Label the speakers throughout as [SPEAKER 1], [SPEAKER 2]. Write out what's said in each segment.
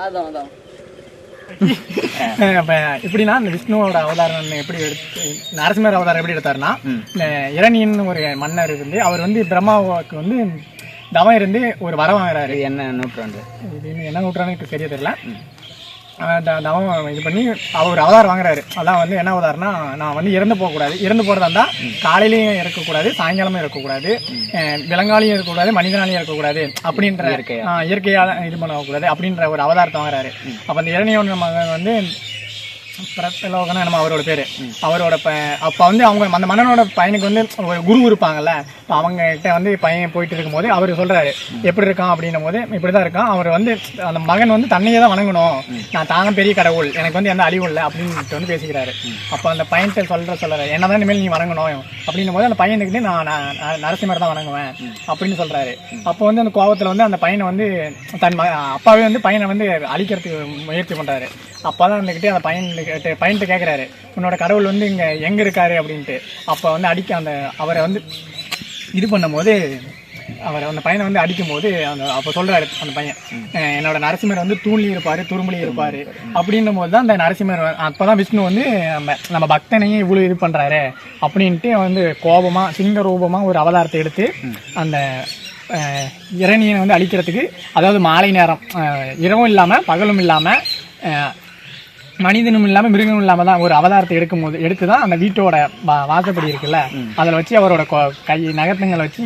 [SPEAKER 1] அதான்
[SPEAKER 2] இப்படின்னா இந்த விஷ்ணுவோட அவதாரம் எப்படி எடுத்து நரசிம்மர் அவதாரம் எப்படி எடுத்தாருன்னா, இந்த இரணியன் ஒரு மன்னர் இருந்து அவர் வந்து பிரம்மாவுக்கு வந்து தவம் இருந்து ஒரு வரம் வாங்குறாரு.
[SPEAKER 1] என்ன நூற்றாண்டு
[SPEAKER 2] இது என்ன நூற்றாண்டு தெரிய தெரியல. தவம் இது பண்ணி அவர் அவதாரம் வாங்குறாரு. அதான் வந்து என்ன அவதாரம்னா, நான் வந்து இறந்து போகக்கூடாது, இறந்து போகிறதா இருந்தால் காலையிலையும் இருக்கக்கூடாது, சாயங்காலமும் இருக்கக்கூடாது, விலங்காலையும் இருக்கக்கூடாது, மனிதனாலையும் இருக்கக்கூடாது அப்படின்ற இயற்கையால் இது பண்ணக்கூடாது அப்படின்ற ஒரு அவதாரத்தை வாங்குறாரு. அப்போ அந்த இரணியோட மகன் வந்து பிரத்தலோகனா நம்ம அவரோட பேர். அவரோட அப்போ வந்து அவங்க அந்த மன்னனோட பையனுக்கு வந்து ஒரு குரு இருப்பாங்கல்ல, அவங்க கிட்ட வந்து பையன் போயிட்டு இருக்கும்போது அவர் சொல்கிறாரு எப்படி இருக்கான் அப்படின்னும் போது இப்படி தான் இருக்கான். அவர் வந்து அந்த மகன் வந்து தன்னையே தான் வணங்கணும், நான் தாங்க பெரிய கடவுள், எனக்கு வந்து எந்த அழிவும் இல்லை அப்படின்ட்டு வந்து பேசிக்கிறாரு. அப்போ அந்த பையன்கிட்ட சொல்கிறாரு என்ன தான் இனிமேல் நீ வணங்கணும் அப்படின்னும் போது அந்த பையனுக்கிட்டே நான் நரசிம்மர் தான் வணங்குவேன் அப்படின்னு சொல்கிறாரு. அப்போ வந்து அந்த கோபத்தில் வந்து அந்த பையனை வந்து தன் அப்பாவே வந்து பையனை வந்து அழிக்கிறதுக்கு முயற்சி பண்ணுறாரு. அப்போ தான் வந்துக்கிட்டே அந்த பையன்கிட்ட கேட்குறாரு உன்னோட கடவுள் வந்து இங்கே எங்கே இருக்காரு அப்படின்ட்டு. அப்போ வந்து அந்த அவரை வந்து இது பண்ணும்போது அந்த பையனை வந்து அடிக்கும் போது அப்போ சொல்கிறாரு அந்த பையன், என்னோட நரசிம்மர் வந்து தூண்லி இருப்பார், துரும்புலி இருப்பார் அப்படின்னும் போது தான் அந்த நரசிம்மர் அப்போ தான் விஷ்ணு வந்து நம்ம பக்தனையும் இவ்வளோ இது பண்ணுறாரு அப்படின்ட்டு வந்து கோபமாக சிங்க ரூபமாக ஒரு அவதாரத்தை எடுத்து அந்த இரணியனை வந்து அழிக்கிறதுக்கு, அதாவது மாலை நேரம் இரவும் இல்லாமல் பகலும் இல்லாமல் மனிதனும் இல்லாமல் மிருகமும் இல்லாமல் தான் ஒரு அவதாரத்தை எடுத்து தான் அந்த வீட்டோட வாசப்படி இருக்குல்ல அதில் வச்சு அவரோட கை நகத்தங்களை வச்சு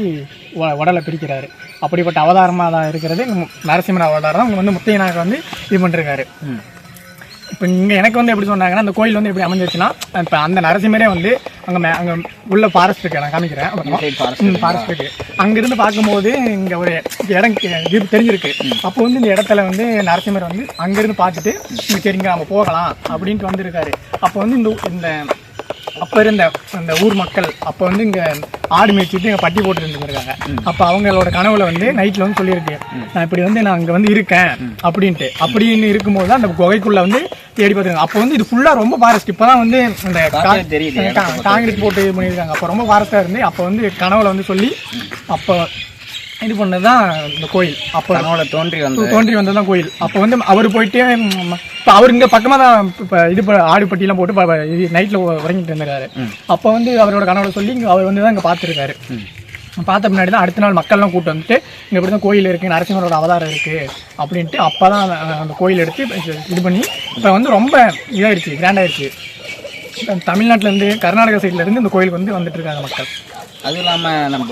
[SPEAKER 2] உடலை பிரிக்கிறாரு. அப்படிப்பட்ட அவதாரமாக தான் இருக்கிறது நரசிம்மர் அவதாரம். அவங்க வந்து முத்தையனாக வந்து இது பண்ணிருக்காரு. இப்போ இங்கே எனக்கு வந்து எப்படி சொன்னாங்கன்னா, அந்த கோயில் வந்து எப்படி அமைஞ்சிருச்சுன்னா, இப்போ அந்த நரசிம்மரே வந்து அங்கே உள்ள ஃபாரஸ்ட் இருக்கு, நான் காமிக்கிறேன். ஃபாரஸ்ட் இருக்கு, அங்கிருந்து பார்க்கும்போது இங்கே ஒரு இடம் இது தெரிஞ்சிருக்கு. அப்போ வந்து இந்த இடத்துல வந்து நரசிம்மர் வந்து அங்கிருந்து பார்த்துட்டு சரிங்க நம்ம போகலாம் அப்படின்ட்டு வந்திருக்காரு. அப்போ வந்து இந்த அப்போ இருந்த அந்த ஊர் மக்கள் அப்போ வந்து இங்கே ஆடு மேய்ச்சிட்டு இங்கே பட்டி போட்டு இருந்துருக்காங்க. அப்போ அவங்களோட கனவுல வந்து நைட்டில் வந்து சொல்லியிருக்கு, நான் இப்படி வந்து நான் அங்கே வந்து இருக்கேன் அப்படின்னு இருக்கும்போது தான் அந்த குகைக்குள்ளே வந்து தேடி பார்த்துருக்காங்க. அப்போ வந்து இது ஃபுல்லாக ரொம்ப ஃபாரஸ்ட். இப்போ தான் வந்து இந்த காங்கிரீட் போட்டு இது பண்ணியிருக்காங்க. அப்போ ரொம்ப ஃபாரஸ்ட்டாக இருந்து அப்போ வந்து கனவுல வந்து சொல்லி அப்போ இது பண்ணது தான் இந்த கோயில். அப்போ தோன்றி வந்தது தான் கோயில். அப்போ வந்து அவர் போயிட்டே இப்போ அவர் இங்கே பக்கமாக தான் இப்போ இது ஆடுப்பட்டியெல்லாம் போட்டு இது நைட்டில் உறங்கிட்டு இருந்திருக்காரு. அப்போ வந்து அவரோட கனவுல சொல்லி அவர் வந்து தான் இங்கே பார்த்துருக்காரு. பார்த்த பின்னாடி தான் அடுத்த நாள் மக்கள்லாம் கூப்பிட்டு வந்துட்டு இங்கே இப்படி தான் கோயில் இருக்குது, நரசிம்மரோட அவதாரம் இருக்குது அப்படின்ட்டு அப்போ தான் அந்த கோயில் எடுத்து இது பண்ணி இப்போ வந்து ரொம்ப இதாகிடுச்சு, கிராண்டாகிடுச்சு. தமிழ்நாட்டிலேருந்து கர்நாடகா சைட்லேருந்து இந்த கோயிலுக்கு வந்து வந்துட்டு இருக்காங்க மக்கள்.
[SPEAKER 1] அதுவும் இல்லாமல் நம்ம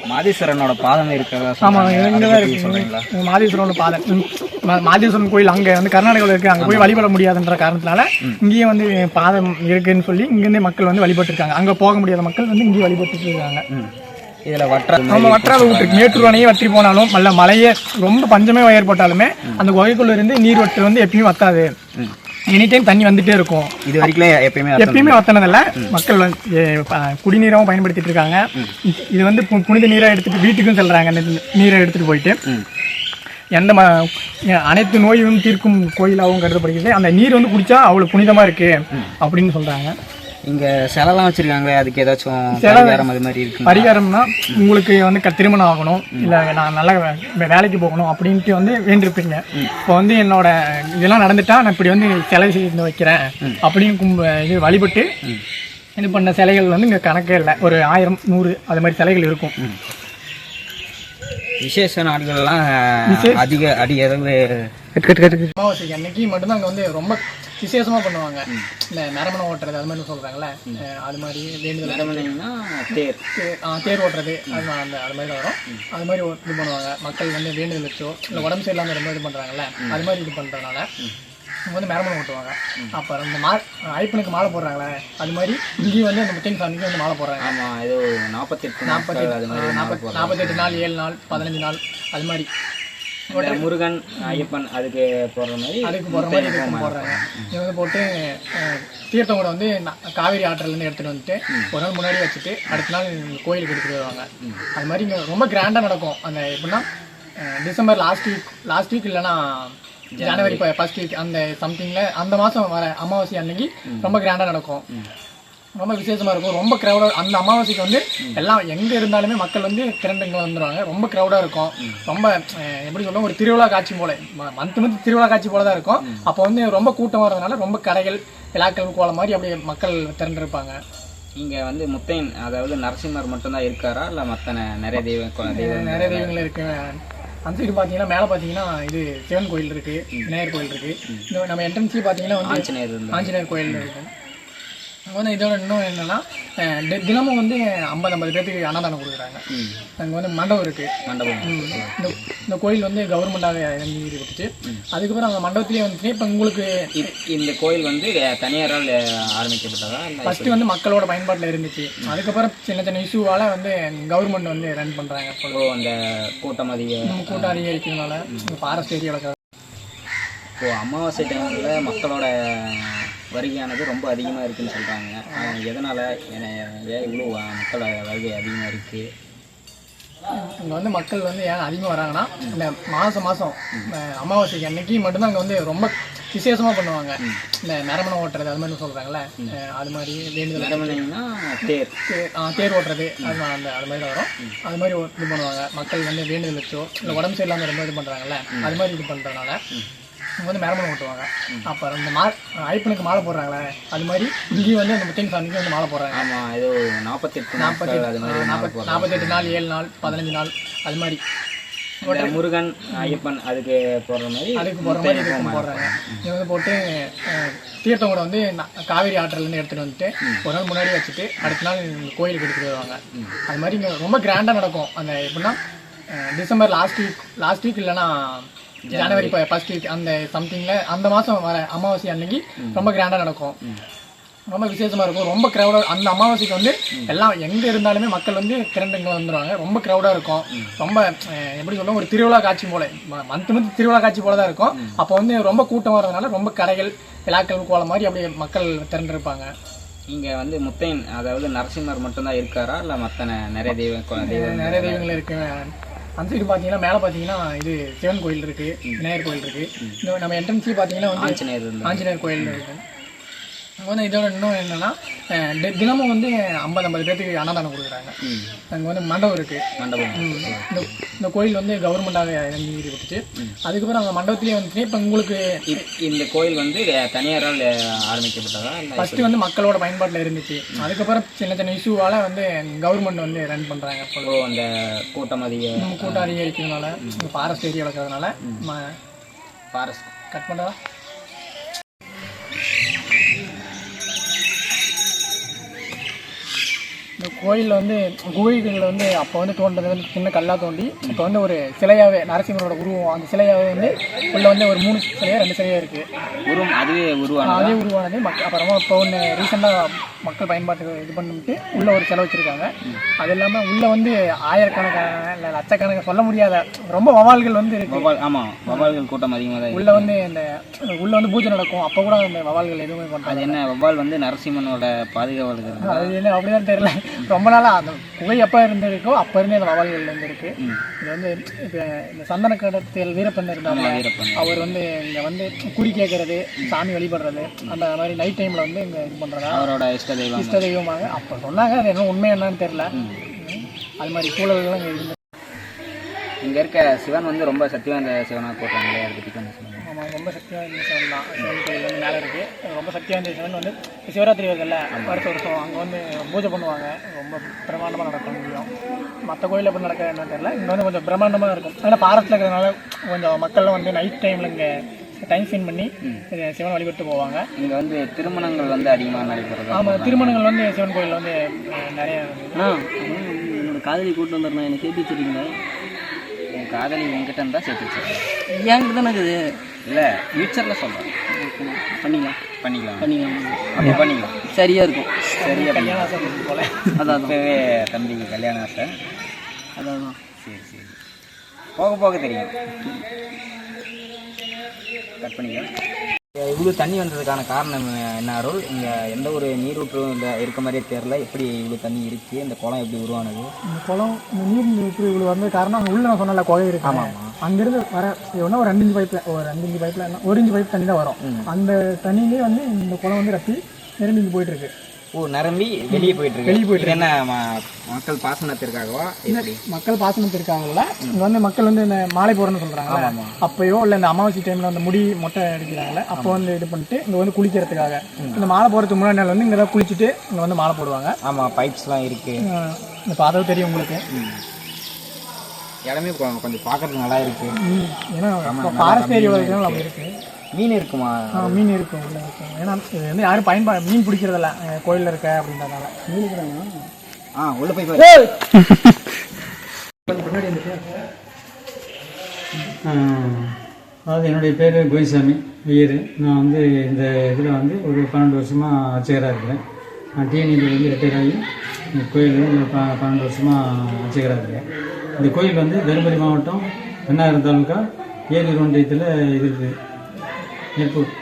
[SPEAKER 1] மாதேஸ்வரனோட பாதம் இருக்கிறதா?
[SPEAKER 2] ஆமாம், இங்கே தான் இருக்குது மாதேஸ்வரனோட பாதம். மாதேஸ்வரன் கோயில் அங்கே வந்து கர்நாடகாவில் இருக்குது. அங்கே போய் வழிபட முடியாதுன்ற காரணத்தினால இங்கேயும் வந்து பாதம் இருக்குன்னு சொல்லி இங்கேருந்தே மக்கள் வந்து வழிபட்டுருக்காங்க. அங்கே போக முடியாத மக்கள் வந்து இங்கேயும் வழிபட்டு இருக்காங்க.
[SPEAKER 1] இதில்
[SPEAKER 2] வற்றாத விட்டுருக்கு. மேட்டூர் அணையே வற்றி போனாலும் நல்ல மழையே ரொம்ப பஞ்சமே ஏற்பட்டாலுமே அந்த குகைக்குள்ள இருந்து நீர் வற்று வந்து எப்பயும் வத்தாது. எனி டைம் தண்ணி வந்துட்டே இருக்கும்.
[SPEAKER 1] இது வரைக்கும் எப்பயுமே
[SPEAKER 2] வத்தினதில்ல. மக்கள் குடிநீராகவும் பயன்படுத்திட்டு இருக்காங்க. இது வந்து புனித நீரை எடுத்துட்டு வீட்டுக்கும் செல்றாங்க. நீரை எடுத்துட்டு போயிட்டு அனைத்து நோயும் தீர்க்கும் கோயிலாகவும் கருதப்படுகிறது. அந்த நீர் வந்து குடிச்சா அவ்வளவு புனிதமா இருக்கு அப்படின்னு சொல்றாங்க.
[SPEAKER 1] இங்க சிலைலாம் வச்சிருக்காங்களே, அதுக்கு ஏதாச்சும் அது மாதிரி இருக்கு?
[SPEAKER 2] பரிகாரம்னா உங்களுக்கு வந்து திருமணம் ஆகணும், இல்லை நான் நல்ல வேலைக்கு போகணும் அப்படின்ட்டு வந்து வேண்டியிருப்பீங்க. இப்போ வந்து என்னோட இதெல்லாம் நடந்துட்டா நான் இப்படி வந்து சிலை செய்து வைக்கிறேன் அப்படின்னு இது வழிபட்டு இது பண்ண சிலைகள் வந்து இங்கே கணக்கே இல்லை. ஒரு 1000 100 அது மாதிரி சிலைகள் இருக்கும்.
[SPEAKER 1] விசேஷ நாட்கள்லாம் அதிக
[SPEAKER 2] அமாவாசைக்கு அன்னைக்கு மட்டும்தான் அங்கே வந்து ரொம்ப விசேஷமாக பண்ணுவாங்க. இந்த நரமணம் ஓட்டுறது அது மாதிரி சொல்கிறாங்கல்ல, அது மாதிரி வேண்டுதல் தேர் ஓட்டுறது அது மாதிரி வரும். அது மாதிரி இது பண்ணுவாங்க. மக்கள் வந்து வேண்டுதல் வச்சோ இல்லை உடம்பு சரியில்லாமல் ரொம்ப இது பண்ணுறாங்கல்ல, அது மாதிரி இது பண்ணுறதுனால அவங்க வந்து நரமணம் ஓட்டுவாங்க. அப்புறம் இந்த ஐப்பனுக்கு மாலை போடுறாங்களே, அது மாதிரி இங்கேயும் வந்து அந்த முத்தையன் சாமிக்கு வந்து மாலை போடுறாங்க.
[SPEAKER 1] ஆமாம், ஏதோ 48 நாள்
[SPEAKER 2] 7 நாள் 15 நாள் அது மாதிரி
[SPEAKER 1] முருகன் ஐயப்பன் அதுக்கு போடுற மாதிரி
[SPEAKER 2] போடுறாங்க. இதை வந்து போட்டு தீர்த்தம் கூட வந்து காவேரி ஆற்றிலேருந்து எடுத்துகிட்டு வந்துட்டு ஒரு நாள் முன்னாடி வச்சுட்டு அடுத்த நாள் கோயிலுக்கு எடுத்துகிட்டு வருவாங்க. அது மாதிரி இங்கே ரொம்ப கிராண்டாக நடக்கும். அந்த எப்படின்னா டிசம்பர் லாஸ்ட் வீக் இல்லைன்னா ஜனவரி 1st வீக் அந்த சம்திங்கில் அந்த மாதம் வர அமாவாசை அன்னைக்கு ரொம்ப கிராண்டாக நடக்கும். ரொம்ப விசேஷமாக இருக்கும். ரொம்ப க்ரௌடாக அந்த அமாவாசைக்கு வந்து எல்லாம் எங்கே இருந்தாலுமே மக்கள் வந்து திரண்டுங்க வந்துடுவாங்க. ரொம்ப க்ரௌடாக இருக்கும். ரொம்ப எப்படி சொல்ல ஒரு திருவிழா காட்சி போல மந்த் திருவிழா காட்சி போல தான் இருக்கும். அப்போ வந்து ரொம்ப கூட்டம் வர்றதுனால ரொம்ப கடைகள் விழாக்கள் கோலம் மாதிரி அப்படியே மக்கள் திரண்டிருப்பாங்க.
[SPEAKER 1] இங்கே வந்து முத்தையன் அதாவது நரசிம்மர் மட்டும்தான் இருக்காரா இல்லை மற்ற நிறைய
[SPEAKER 2] நிறைய தெய்வங்கள் இருக்கு. அந்த சைடு பார்த்தீங்கன்னா மேலே பார்த்தீங்கன்னா இது சிவன் கோயில் இருக்கு, விநாயகர் கோயில் இருக்கு. இந்த நம்ம என்ட்ரன்ஸ்லேயே பார்த்தீங்கன்னா வந்து ஆஞ்சநேயர் கோயில் இருக்கு. அங்கே வந்து இதோட இன்னும் என்னன்னா தினமும் வந்து 50 பேர்த்துக்கு அன்னதானம் கொடுக்குறாங்க. அங்கே வந்து மண்டபம் இருக்கு. இந்த கோயில் வந்து கவர்மெண்டாக இறங்கிட்டு அதுக்கப்புறம் அந்த மண்டபத்திலேயே வந்துட்டு இப்போ உங்களுக்கு
[SPEAKER 1] இந்த கோயில் வந்து தனியாரால் ஆரம்பிக்கப்பட்டதா?
[SPEAKER 2] ஃபர்ஸ்ட் வந்து மக்களோட பயன்பாட்டில் இருந்துச்சு. அதுக்கப்புறம் சின்ன சின்ன இஷ்யூவால வந்து கவர்மெண்ட் வந்து ரன் பண்றாங்க.
[SPEAKER 1] அந்த கூட்டம்
[SPEAKER 2] அதிகரிக்கிறதுனால ஃபாரஸ்ட் ஏரியாவில்
[SPEAKER 1] இப்போ அமாவாசை டைமில் மக்களோட வருகையானது ரொம்ப அதிகமாக இருக்குதுன்னு சொல்கிறாங்க. எதனால் இவ்வளோ மக்கள் வருகை அதிகமாக இருக்குது?
[SPEAKER 2] இங்கே வந்து மக்கள் வந்து ஏன் அதிகமாக வராங்கன்னா இந்த மாதம் அமாவாசைக்கு அன்னைக்கு மட்டும்தான் அங்கே வந்து ரொம்ப விசேஷமாக பண்ணுவாங்க. இந்த நரமணம் ஓட்டுறது அது மாதிரி சொல்கிறாங்களே, அது மாதிரி வேண்டுதல் தேர் ஓட்டுறது அது மாதிரி வரும். அது மாதிரி இது பண்ணுவாங்க. மக்கள் வந்து வேண்டுதல் வச்சோ இல்லை உடம்பு சரியில்லாமல் ரொம்ப இது பண்ணுறாங்கல்ல, அது மாதிரி இது பண்ணுறதுனால இங்கே வந்து நரமணம் ஓட்டுவாங்க. அப்புறம் இந்த ஐப்பனுக்கு மாலை போடுறாங்களே, அது மாதிரி இங்கேயும் வந்து அந்த முத்தையன் சாமிக்கு வந்து மாலை போடுறாங்க.
[SPEAKER 1] ஆமாம், ஏதோ 48 நாள்
[SPEAKER 2] 7 நாள் 15 நாள் அது மாதிரி
[SPEAKER 1] முருகன் ஐயப்பன் அதுக்கு போடுற மாதிரி
[SPEAKER 2] போடுறாங்க. இங்கே வந்து போட்டு தீர்த்தம் கூட வந்து காவேரி ஆற்றிலேருந்து எடுத்துகிட்டு வந்துட்டு ஒரு நாள் முன்னாடி வச்சுட்டு அடுத்த நாள் கோயிலுக்கு எடுத்துகிட்டு வருவாங்க. அது மாதிரி இங்கே ரொம்ப கிராண்டாக நடக்கும். அந்த எப்படின்னா டிசம்பர் லாஸ்ட் வீக் இல்லைன்னா ஜனவரி ஃபர்ஸ்ட் வீக் அந்த சம்திங்கில் அந்த மாதம் வர அமாவாசை அன்னைக்கு ரொம்ப கிராண்டாக நடக்கும். ரொம்ப விசேஷமாக இருக்கும். ரொம்ப க்ரௌடாக அந்த அமாவாசைக்கு வந்து எல்லாம் எங்கே இருந்தாலுமே மக்கள் வந்து திரண்டுங்க வந்துடுவாங்க. ரொம்ப க்ரௌடாக இருக்கும். ரொம்ப எப்படி சொல்ல ஒரு திருவிழா காட்சி போல மந்த் திருவிழா காட்சி போல தான் இருக்கும். அப்போ வந்து ரொம்ப கூட்டம் வர்றதுனால ரொம்ப கடைகள் விழாக்கள் கோலம் மாதிரி அப்படியே மக்கள் திரண்டிருப்பாங்க.
[SPEAKER 1] இங்கே வந்து முத்தையன் அதாவது நரசிம்மர் மட்டும்தான் இருக்காரா இல்லை மற்ற நிறைய
[SPEAKER 2] தெய்வங்கள் இருக்கு. அந்த சைடு பார்த்தீங்கன்னா மேலே பார்த்தீங்கன்னா இது சிவன் கோயில் இருக்கு, விநாயகர் கோயில் இருக்கு. இந்த நம்ம என்ட்ரன்ஸ்லேயே பார்த்தீங்கன்னா வந்து ஆஞ்சநேயர் கோயில் இருக்கு. அங்கே வந்து இதோட இன்னும் என்னன்னா தினமும் வந்து 50 பேர்த்துக்கு அன்னதானம் கொடுக்குறாங்க. அங்கே வந்து மண்டபம் இருக்கு. இந்த கோயில் வந்து கவர்மெண்டாக இறங்கிட்டு அதுக்கப்புறம் அந்த மண்டபத்திலேயே வந்துட்டு இப்போ உங்களுக்கு
[SPEAKER 1] இந்த கோயில் வந்து தனியாரால் ஆரம்பிக்கப்பட்டதா?
[SPEAKER 2] ஃபர்ஸ்ட் வந்து மக்களோட பயன்பாட்டில் இருந்துச்சு. அதுக்கப்புறம் சின்ன சின்ன இஷ்யூவால வந்து கவர்மெண்ட் வந்து ரன் பண்றாங்க.
[SPEAKER 1] அந்த கூட்டம்
[SPEAKER 2] அதிகரிக்கிறதுனால ஃபாரஸ்ட் ஏரியா வளர்க்கறதுனால
[SPEAKER 1] ஃபாரஸ்ட்
[SPEAKER 2] கட் பண்ணுறதா இந்த கோயிலில் வந்து குகைகளில் வந்து அப்போ வந்து தோன்றது வந்து சின்ன கல்லாக தோண்டி இப்போ வந்து ஒரு சிலையாகவே நரசிம்மரோட உருவம் அந்த சிலையாகவே வந்து உள்ள வந்து ஒரு 3 சிலையாக 2 சிலையாக இருக்குது.
[SPEAKER 1] அதுவே உருவானது.
[SPEAKER 2] அப்புறமா இப்போ ஒன்று ரீசெண்டாக மக்கள் பயன்பாட்டுக்கு இது பண்ணிட்டு உள்ளே ஒரு சிலை வச்சுருக்காங்க. அது இல்லாமல் உள்ளே வந்து ஆயிரக்கணக்கான இல்லை லட்சக்கணக்கான சொல்ல முடியாத ரொம்ப வவால்கள் வந்து இருக்குது.
[SPEAKER 1] ஆமாம், வவால்கள் கூட்டம் அதிகமாக தான்
[SPEAKER 2] உள்ளே வந்து இந்த உள்ளே வந்து பூஜை நடக்கும். அப்போ கூட அந்த வவால்கள் எதுவுமே பண்ணுறாங்க.
[SPEAKER 1] அது என்ன வவால் வந்து நரசிம்மனோட பாதுகாவலர்கள்? அது
[SPEAKER 2] என்ன அப்படிதான் தெரியல. ரொம்ப நாளாக அந்த குகை எப்போ இருந்திருக்கோ அப்போ இருந்தே அந்த வவால்கள் இருந்திருக்கு. இது வந்து இப்போ இந்த சந்தன கடத்தல் வீரப்பன் இருந்தாங்க. அவர் வந்து இங்கே வந்து குறி கேட்கறது, சாமி வழிபடுறது, அந்த மாதிரி நைட் டைமில் வந்து இங்கே இது பண்ணுறாங்க.
[SPEAKER 1] அவரோட இஷ்ட
[SPEAKER 2] தெய்வமாக அப்போ சொன்னாங்க. அது என்ன உண்மை என்னன்னு தெரியல. அது மாதிரி சூழல்களும்
[SPEAKER 1] இங்கே இருக்க சிவன் வந்து ரொம்ப சக்தி வாய்ந்த சிவனாக போட்டாங்களே, அதை பற்றி கொஞ்சம் சொல்லுங்கள்.
[SPEAKER 2] ஆமாம், ரொம்ப சக்தி வாய்ந்த சிவன் தான். சிவன் கோயில் வந்து மேலே இருக்குது. ரொம்ப சக்தி வாய்ந்த சிவன் வந்து சிவராத்திரி வருதுல்ல, வருஷம் அங்கே வந்து பூஜை பண்ணுவாங்க. ரொம்ப பிரம்மாண்டமாக நடக்கும். முடியும் மற்ற கோயில் எப்படி நடக்க என்னன்னு தெரியல. இங்கே வந்து கொஞ்சம் பிரம்மாண்டமாக இருக்கும். ஏன்னா ஃபாரஸ்ட்டில் இருக்கிறதுனால கொஞ்சம் மக்கள்லாம் வந்து நைட் டைமில் இங்கே டைம் ஸ்பெண்ட் பண்ணி சிவன் வழிபட்டு போவாங்க.
[SPEAKER 1] இங்கே வந்து திருமணங்கள் வந்து அதிகமாக நடைபெறுது.
[SPEAKER 2] ஆமாம், திருமணங்கள் வந்து சிவன் கோயிலில் வந்து நிறைய.
[SPEAKER 1] என்னோட காதலி கூட்டு வந்துடுறேன், என்னை சேர்த்து வச்சுருக்கீங்களா? என் காதலி என்கிட்ட இருந்தால் சேர்த்து வச்சுருக்கேன்.
[SPEAKER 3] என்கிட்ட தானே இருக்குது.
[SPEAKER 1] இல்லை, ஃபியூச்சரில் சொல்கிறேன். பண்ணிக்கலாம். அப்போ பண்ணிக்கலாம்.
[SPEAKER 3] சரியாக இருக்கும்.
[SPEAKER 2] கல்யாண ஆசை போல.
[SPEAKER 3] அதான்
[SPEAKER 1] இப்போவே தம்பிக்கு கல்யாண ஆசை.
[SPEAKER 3] அதான்
[SPEAKER 1] சரி போக போக தெரியும். கட் பண்ணிக்கலாம். இவ்வளோ தண்ணி வந்ததுக்கான காரணம் என்ன அருள்? இங்கே எந்த ஒரு நீரூற்றும் இல்லை இருக்க மாதிரியே தெரியல. எப்படி இவ்வளோ தண்ணி இருக்குது? இந்த குளம் எப்படி உருவானது?
[SPEAKER 2] இந்த குளம் இந்த நீர் இவ்வளோ வந்தது காரணம் அங்கே உள்ள நான் சொன்னல குகை இருக்கு. ஆமாம், அங்கேருந்து வர ஒன்றா ஒரு 2 இன்ச்சு பைப்பில் ஒரு 1 இன்ச்சு பைப் தண்ணி தான் வரும். அந்த தண்ணியிலே வந்து இந்த குளம் வந்து ரத்தி நிரம்பி போயிட்டுருக்கு.
[SPEAKER 1] ஓ நிரம்பி வெளியே போயிட்டு
[SPEAKER 2] வெளியே போயிட்டு
[SPEAKER 1] இருக்கு. என்ன மக்கள் பாசனத்திற்காகவா எப்படி?
[SPEAKER 2] மக்கள் பாசனத்திற்காகல இங்க வந்து மக்கள் வந்து இந்த மாலை போறன்னு சொல்றாங்க அப்பயோ இல்ல இந்த அமாவாசை டைம்ல அந்த முடி மொட்டை அடிக்கிறாங்கல்ல அப்போ வந்து இது பண்ணிட்டு இங்க வந்து குளிக்கிறதுக்காக இந்த மாலை போறதுக்கு முன்னாடி நாள் வந்து இங்க தான் குளிச்சுட்டு இங்க வந்து மாலை போடுவாங்க.
[SPEAKER 1] ஆமா பைப்ஸ்லாம் இருக்கு.
[SPEAKER 2] இந்த பாதம் தெரியும் உங்களுக்கு.
[SPEAKER 1] இடமே கொஞ்சம் பார்க்கறதுக்கு நல்லா இருக்கு.
[SPEAKER 2] ஏன்னா ஃபாரஸ்ட் ஏரியா வரைக்கும் அப்படி இருக்கு.
[SPEAKER 1] மீன் இருக்குமா?
[SPEAKER 2] மீன் இருக்கும் உள்ள இருக்கும். ஏன்னா இது வந்து யாரும் மீன் பிடிக்கிறதில்ல கோயிலில் இருக்க அப்படின்றதுனால. மீன் இருக்கிறாங்க.
[SPEAKER 1] உள்ள போய் பாரு.
[SPEAKER 2] பின்னாடி இருந்துச்சு.
[SPEAKER 4] அதாவது என்னுடைய பேர் கோயிசாமி ஐயர். நான் வந்து இந்த இதில் வந்து ஒரு 12 வருஷமாக அர்ச்சகராக இருக்கிறேன். நான் டிஎன்இபியில் வந்து ரிட்டையர் ஆகி இந்த கோயில் 12 வருஷமாக அர்ச்சகராக இருக்கிறேன். இந்த கோயில் வந்து தருமபுரி மாவட்டம் பெண்ணாயிரம் தாலுக்கா ஏரியூர் ஒன்றியத்தில் இது இருக்குது, ஏர்போர்ட்.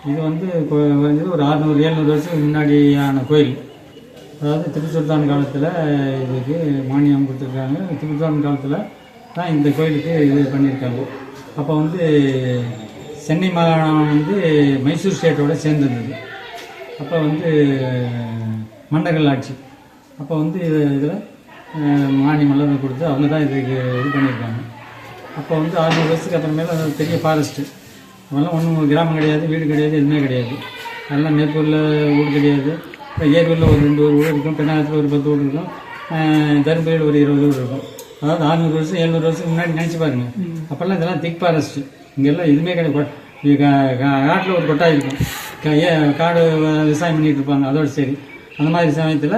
[SPEAKER 4] இது வந்து குறைஞ்சது ஒரு 600-700 வருஷத்துக்கு முன்னாடியான கோயில். அதாவது திப்பு சுல்தான் காலத்தில் இதுக்கு மானியம் கொடுத்துருக்காங்க. திப்பு சுல்தான் காலத்தில் தான் இந்த கோயிலுக்கு இது பண்ணியிருக்காங்க. அப்போ வந்து சென்னை மாகாணம் வந்து மைசூர் ஸ்டேட்டோட சேர்ந்துருந்தது. அப்போ வந்து மன்னர்கள் ஆட்சி. அப்போ வந்து இதில் மானியமெல்லாம் கொடுத்து அவங்க தான் இதுக்கு இது பண்ணியிருக்காங்க. அப்போ வந்து 600 வருஷத்துக்கு அப்புறமேல அது பெரிய ஃபாரஸ்ட்டு. அதெல்லாம் ஒன்றும் கிராமம் கிடையாது, வீடு கிடையாது, எதுவுமே கிடையாது. அதெல்லாம் மேற்கூரில் வீடு கிடையாது. இப்போ ஏரியூரில் ஒரு 2 வீடு இருக்கும், பெண்ணாயிரத்தில் ஒரு 10 வீடு இருக்கும், தருமபுரியில் ஒரு 20 வீடு இருக்கும். அதாவது 600 வருஷம் 700 வருஷத்துக்கு முன்னாடி நினச்சி பாருங்க. அப்போல்லாம் இதெல்லாம் திக் ஃபாரஸ்ட்டு. இங்கெல்லாம் எதுவுமே கிடையாது. காட்டில் ஒரு கொட்டாய் இருக்கும், காடு விவசாயம் பண்ணிகிட்டு இருப்பாங்க. அதோடு சரி. அந்த மாதிரி சமயத்தில்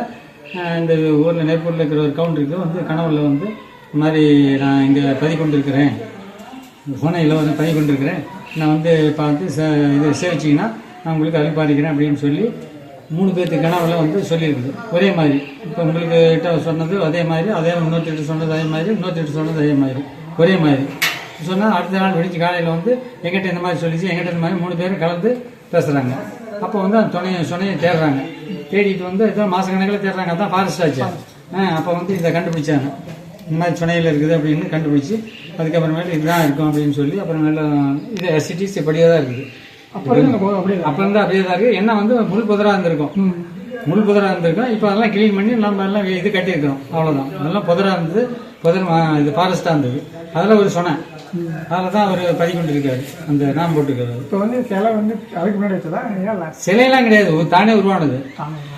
[SPEAKER 4] இந்த ஊரில் நெற்பூரில் இருக்கிற ஒரு கவுண்டருக்கு வந்து கனவுல வந்து இந்த மாதிரி நான் இங்கே பதிவு கொண்டிருக்கிறேன், ஃபோனையில் வந்து பதிவு கொண்டிருக்கிறேன், நான் வந்து பார்த்து இது சேவிச்சிங்கன்னா நான் உங்களுக்கு அழிப்பாடிக்கிறேன் அப்படின்னு சொல்லி 3 பேர்த்துக்கு கனவுல வந்து சொல்லியிருக்குது ஒரே மாதிரி. இப்போ உங்களுக்கு கிட்ட சொன்னது அதே மாதிரி, அதே இன்னொருத்திட்டு சொன்னது அதே மாதிரி, இன்னொருத்திட்டு சொன்னது அதே மாதிரி, ஒரே மாதிரி சொன்னால் அடுத்த நாள் வெடிச்சு காலையில் வந்து எங்கிட்ட இந்த மாதிரி சொல்லிச்சு, எங்கிட்ட இந்த மாதிரி 3 பேரும் கலந்து பேசுகிறாங்க. அப்போ வந்து அந்த சொனையை தேடுறாங்க. தேடிட்டு வந்து ஏதோ மாதக்கணக்கில் தேடுறாங்க. அதான் ஃபாரஸ்ட் ஆச்சு. அப்போ வந்து இதை கண்டுபிடிச்சாங்க. இந்த மாதிரி சுனையில் இருக்குது அப்படின்னு கண்டுபிடிச்சி அதுக்கப்புறமேல இதுதான் இருக்கும் அப்படின்னு சொல்லி அப்புறமேல இது சிட்டிஸ் இப்படியே தான் இருக்குது. அப்போ இருந்து அப்படியே தான் இருக்குது. என்ன வந்து முள் புதராக இருந்திருக்கும், முள் புதராக இருந்திருக்கும். இப்போ அதெல்லாம் க்ளீன் பண்ணி நம்ம எல்லாம் இது கட்டியிருக்கிறோம். அவ்வளோதான். அதெல்லாம் புதராக இருந்தது, இது ஃபாரஸ்ட்டாக இருந்தது. அதில் ஒரு சொனை, அதில் தான் அவர் பதிவு கொண்டிருக்காரு, அந்த நாம் போட்டுருக்காரு.
[SPEAKER 2] இப்போ வந்து சிலை வந்து அதுக்கு முன்னாடி வச்சதா?
[SPEAKER 4] சிலையெல்லாம் கிடையாது, தானே உருவானது.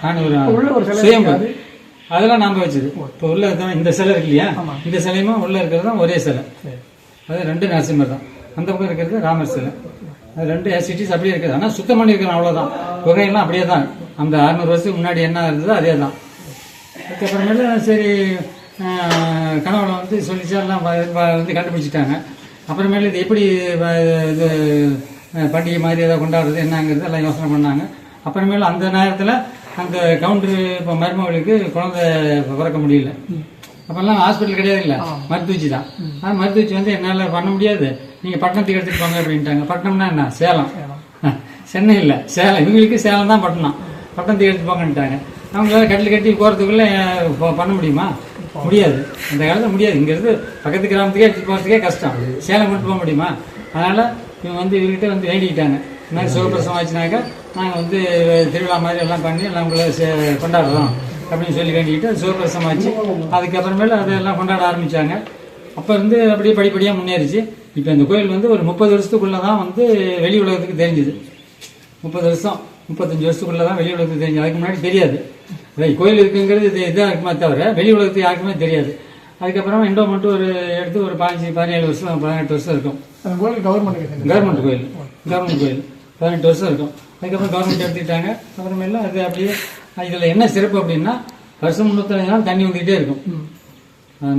[SPEAKER 4] தானே உருவானது சுயம்பு. அதெல்லாம் நாம் வச்சது. இப்போ உள்ள இந்த சிலை இருக்கு இல்லையா, இந்த சிலையுமா உள்ள இருக்கிறது தான் ஒரே சிலை. அது 2 நரசிம்மர் தான். அந்த பக்கம் இருக்கிறது ராமர் சிலை. அது 2 சிட்டிஸ் அப்படியே இருக்குது. ஆனால் சுத்தம் பண்ணியிருக்கிறோம், அவ்வளோதான். குகையெல்லாம் அப்படியே தான். அந்த 600 வருஷத்துக்கு முன்னாடி என்ன இருந்ததோ அதே தான். அதுக்கப்புறமேல சரி கனவுல வந்து சொல்லிச்சா எல்லாம் வந்து கண்டுபிடிச்சிட்டாங்க. அப்புறமேல இது எப்படி இது பண்டிகை மாதிரி ஏதாவது கொண்டாடுறது என்னங்கிறது எல்லாம் யோசனை பண்ணாங்க. அப்புறமேல அந்த நேரத்தில் அந்த கவுண்டரு இப்போ மருமகளுக்கு குழந்தை பிறக்க முடியல. அப்போல்லாம் ஹாஸ்பிட்டல் கிடையாது, இல்லை மருத்துவச்சி தான். ஆனால் மருத்துவச்சி வந்து என்னால் பண்ண முடியாது, நீங்கள் பட்டணத்துக்கு எடுத்துகிட்டு போங்க அப்படின்ட்டாங்க. பட்டணம்னா என்ன? சேலம். சென்னை இல்லை, சேலம். இவங்களுக்கு சேலம் தான் பட்டணம். பட்டணத்துக்கு எடுத்து போங்கன்ட்டாங்க. அவங்களால கட்டில் கட்டி போகிறதுக்குள்ளே பண்ண முடியுமா? முடியாது. அந்த காலத்தில் முடியாது. இங்கேருந்து பக்கத்து கிராமத்துக்கே எடுத்து போகிறதுக்கே கஷ்டம். சேலம் கொண்டு போக முடியுமா? அதனால் இவங்க வந்து இவர்கிட்ட வந்து வேண்டிக்கிட்டாங்க. இந்த மாதிரி சுகப்பிரசவம் ஆச்சுனாக்கா நாங்கள் வந்து திருவிழா மாதிரி எல்லாம் பண்ணி எல்லாம் உங்களை கொண்டாடுறோம் அப்படின்னு சொல்லி வேண்டிக்கிட்டு சுகப்பிரசவம் ஆச்சு. அதுக்கப்புறமேல அதெல்லாம் கொண்டாட ஆரம்பித்தாங்க. அப்போ இருந்து அப்படியே படிப்படியாக முன்னேறிச்சு. இப்போ இந்த கோயில் வந்து ஒரு 30 வருஷத்துக்குள்ளே தான் வந்து வெளி உலகத்துக்கு தெரிஞ்சுது. 30 வருஷம் 35 வருஷத்துக்குள்ளே தான் வெளி உலகத்துக்கு தெரிஞ்சு. அதுக்கு முன்னாடி தெரியாது. கோயில் இருக்குங்கிறது இதாக இருக்குமே தவிர வெளி உலகத்துக்கு யாருக்குமே தெரியாது. அதுக்கப்புறமா எண்டோமெண்ட் ஒரு எடுத்து ஒரு 15-17 வருஷம் 18 வருஷம் இருக்கும். கவர்மெண்ட் கோயில் 18 வருஷம் இருக்கும். அதுக்கப்புறம் கவர்மெண்ட் எடுத்துக்கிட்டாங்க. அப்புறமேல அது அப்படியே இதில் என்ன சிறப்பு அப்படின்னா வருஷம் 365 நாள் தண்ணி வந்துக்கிட்டே இருக்கும்.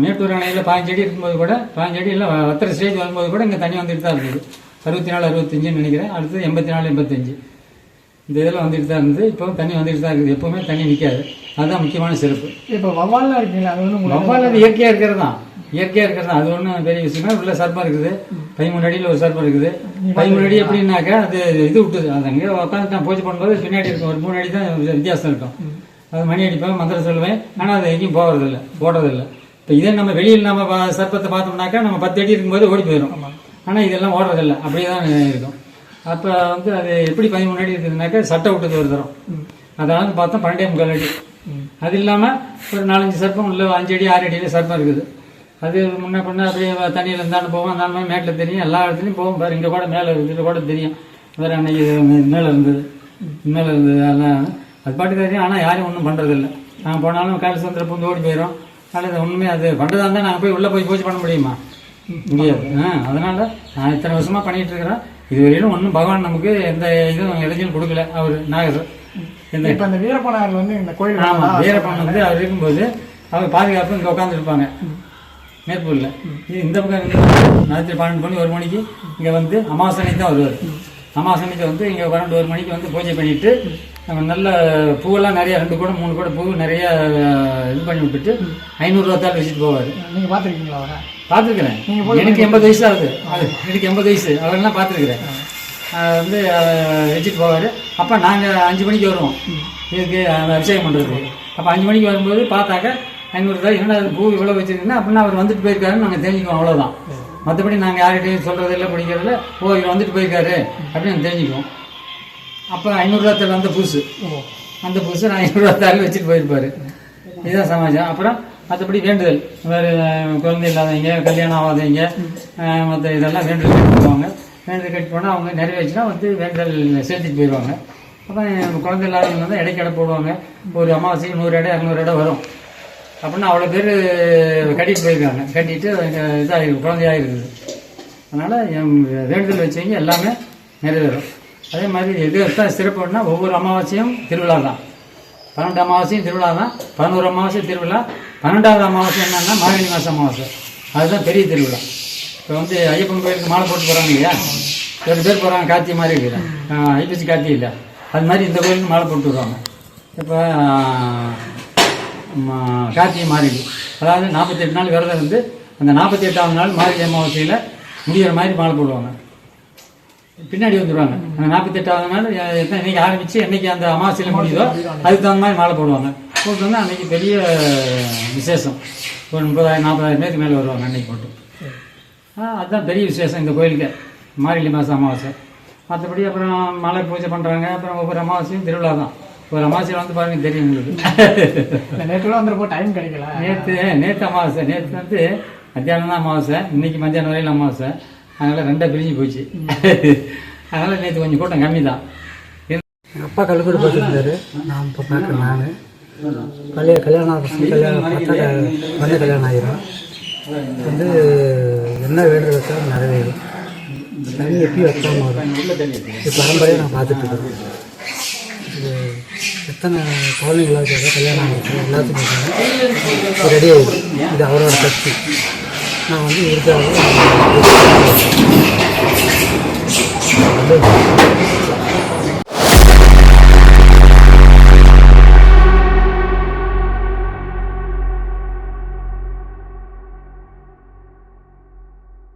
[SPEAKER 4] மேட்டூர் அணையில் 15 அடி இருக்கும்போது கூட 15 அடி இல்லை வத்திர ஸ்டேஜ் வரும்போது கூட இங்கே தண்ணி வந்துட்டு தான் இருக்குது. 64, 65 நினைக்கிறேன். அடுத்தது 84, 85 இந்த இதில் வந்துட்டு தான் இருந்தது. இப்போ தண்ணி வந்துட்டு தான் இருக்குது. எப்பவுமே தண்ணி நிற்காது. அதுதான் முக்கியமான சிறப்பு.
[SPEAKER 2] இப்போ வவ்வாலாம் இருக்குங்களா? அது வந்து
[SPEAKER 4] வவ்வால் அது இயற்கையாக இருக்கிறது தான். அது ஒன்றும் பெரிய விஷயமா. உள்ள சர்ப்பம் இருக்குது, 13 அடியில் ஒரு சர்ப்பம் இருக்குது. 13 அடி எப்படின்னாக்கா அது இது விட்டுது. அது அங்கே உட்காந்து நான் பூஜை பண்ணும்போது பின்னாடி இருக்கும் ஒரு 3 அடி தான் வித்தியாசம் இருக்கும். அது மணி அடிப்பேன், மந்திரம் சொல்லுவேன். ஆனால் அது எங்கேயும் போடுறதில்லை. இப்போ இதே நம்ம வெளியில் நம்ம சர்ப்பத்தை பார்த்தோம்னாக்கா நம்ம 10 அடி இருக்கும்போது ஓடி போயிடும். ஆனால் இதெல்லாம் ஓடுறதில்லை, அப்படியே தான் இருக்கும். அப்போ வந்து அது எப்படி 13 அடி இருக்குதுனாக்கா சட்டை விட்டது ஒரு தரம். அதனால பார்த்தா 12.25 அடி. அது இல்லாமல் ஒரு 4-5 சர்ப்பம் உள்ள 5 அடி 6 அடியில் சர்ப்பம் இருக்குது. அது முன்ன பின்ன அப்படியே தண்ணியில் இருந்தாலும் போவோம், அந்த மாதிரி மேட்டில் தெரியும், எல்லா இடத்துலையும் போவோம் பாரு. இங்கே கூட மேலே இருக்குது, இதில் கூட தெரியும் வேறு அன்னைக்கு மேலே இருந்தது அதெல்லாம் அது பாட்டு தெரியும். ஆனால் யாரும் ஒன்றும் பண்ணுறதில்ல. நாங்கள் போனாலும் கால் சந்திர பூந்து ஓடி போயிடும். அதனால் ஒன்றுமே அது பண்ணுறதா இருந்தால் நாங்கள் போய் உள்ளே போய் பூஜை பண்ண முடியுமா? முடியாது. அதனால் நான் இத்தனை வருஷமாக பண்ணிகிட்டு இருக்கிறேன். இதுவரையிலும் ஒன்றும் பகவான் நமக்கு எந்த இதுவும் இடைஞ்சலும் கொடுக்கல. அவர் நாகர்
[SPEAKER 2] இப்போ இந்த வீரப்பனார் வந்து இந்த கோயில்,
[SPEAKER 4] ஆமாம், வீரப்பன் வந்து அவர் இருக்கும்போது அவர் பாதுகாப்பு இங்கே உட்காந்துருப்பாங்க மேற்கூரில். இந்த பக்கம் ராத்திரி 12 மணி 1 மணிக்கு இங்கே வந்து அமாவாசனைக்கு தான் வருவார். அமாவாசனைக்கு வந்து இங்கே 12-1 மணிக்கு வந்து பூஜை பண்ணிவிட்டு நல்ல பூவெல்லாம் நிறைய 2 கூட 3 கூட பூ நிறைய இது பண்ணி விட்டுட்டு 500 ரூபாத்தால் வச்சுட்டு போவார்.
[SPEAKER 2] நீங்கள் பார்த்துருக்கீங்களா அவரை?
[SPEAKER 4] பார்த்துருக்குறேன். எனக்கு 80 வயசு ஆகுது. எனக்கு 80 வயசு. அவரெல்லாம் பார்த்துருக்குறேன். வந்து வச்சுட்டு போவார். அப்போ நாங்கள் 5 மணிக்கு வருவோம் இதுக்கு அபிஷேகம் பண்ணுறதுக்கு. அப்போ 5 மணிக்கு வரும்போது பார்த்தாக்க 500 ரூபாய் என்னடா பூ இவ்வளோ வச்சுருக்கீங்கன்னா அப்படின்னா அவர் வந்துட்டு போயிருக்காருன்னு நாங்கள் தெரிஞ்சுக்குவோம். அவ்வளோதான். மற்றபடி நாங்கள் யார்கிட்டையும் சொல்கிறதில்ல, பிடிக்கிறதில்ல. இவர் வந்துட்டு போயிருக்காரு அப்படின்னு தெரிஞ்சுக்குவோம். அப்போ 500 ரூபாய் வந்த பூசு, அந்த பூசு நான் 500 ரூபாய் வச்சுட்டு போயிருப்பார். இதுதான் சமாஜம். அப்புறம் மற்றபடி வேண்டுதல், வேறு குழந்தை இல்லாதவங்க, கல்யாணம் ஆகாதவங்க, மற்ற இதெல்லாம் வேண்டுதல் கட்டி போவாங்க. வேண்டுதல் கட்டி போனால் அவங்க நிறைவேச்சுன்னா வந்து வேண்டுதல் செலுத்திட்டு போயிடுவாங்க. அப்புறம் குழந்தை இல்லாதவங்க வந்து இடைக்கடை போடுவாங்க. ஒரு அமாவாசைக்கு 100 இடம் 200 இடம் வரும். அப்படின்னா அவ்வளோ பேர் கட்டிட்டு போயிருக்காங்க. கட்டிட்டு இதாகிருக்கு, குழந்தையாக இருக்குது. அதனால் வேண்டுதல் வச்சவங்க எல்லாமே நிறைவேறும். அதே மாதிரி எது தான் சிறப்புன்னா ஒவ்வொரு அமாவாசையும் திருவிழா தான். 12 அமாவாசையும் திருவிழா தான். 11 அமாவாசை திருவிழா. 12வது அமாவாசை என்னன்னா மார்கழி மாதம் அமாவாசை. அதுதான் பெரிய திருவிழா. இப்போ வந்து ஐயப்பன் கோயிலுக்கு மாலை போட்டு போகிறாங்க இல்லையா, 2 பேர் போகிறாங்க. கார்த்திகை மாதிரி இருக்குது, ஐப்பசி கார்த்திகை இல்லை. அது மாதிரி இந்த கோயிலுக்கு மாலை போட்டு வருவாங்க. இப்போ கார்த்திகை மார்கழி, அதாவது 48 நாள் விரதம் இருந்து அந்த 48வது நாள் மார்கழி அமாவாசையில் முடிகிற மாதிரி மாலை போடுவாங்க. பின்னாடி வந்துடுவாங்க. அந்த 48வது நாள் இன்னைக்கு ஆரம்பித்து என்னைக்கு அந்த அமாவாசையில் முடியுதோ அதுக்கு தகுந்த மாதிரி மாலை போடுவாங்க. போட்டு வந்து அன்றைக்கி பெரிய விசேஷம். ஒரு 30,000-40,000 பேருக்கு மேலே வருவாங்க அன்றைக்கி போட்டு. அதுதான் பெரிய விசேஷம் இந்த கோயிலுக்கு, மார்கழி மாதம் அமாவாசை. மற்றபடி அப்புறம் மலை பூஜை பண்ணுறாங்க. அப்புறம் ஒவ்வொரு அமாவாசையும் திருவிழா தான். ஒரு அமாவாசையில் வந்து பாருங்க தெரியும் உங்களுக்கு.
[SPEAKER 2] நேற்றுலாம் வந்துருப்போ டைம் கிடைக்கல.
[SPEAKER 4] நேற்று அமாவாசை. நேற்று வந்து மத்தியானம் தான் அமாவாசை. இன்னைக்கு மத்தியானம் வரையில் அமாவாசை. அதனால் 2 பிரிஞ்சு போச்சு. அதனால் நேற்று கொஞ்சம் கூட்டம் கம்மி தான்.
[SPEAKER 5] எங்கள் அப்பா கல்லுக்கூட பார்த்துருந்தாரு. நான் இப்போ பார்க்குறேன். நான் கல்யாணம் பார்த்தா வந்து கல்யாணம் ஆகிரும். வந்து என்ன வேண்டுதல் வச்சாலும் நிறைவேறும். தண்ணி எப்பயும் வைக்காமல் வரும். இது பரம்பரையாக நான் பார்த்துட்ருக்கேன். இது எத்தனை குழந்தைங்களாக கல்யாணம் ஆகிருக்கு எல்லாத்துக்கும் ரெடி ஆகிடும். இது அவரோட சக்தி. நான் வந்து இருக்காக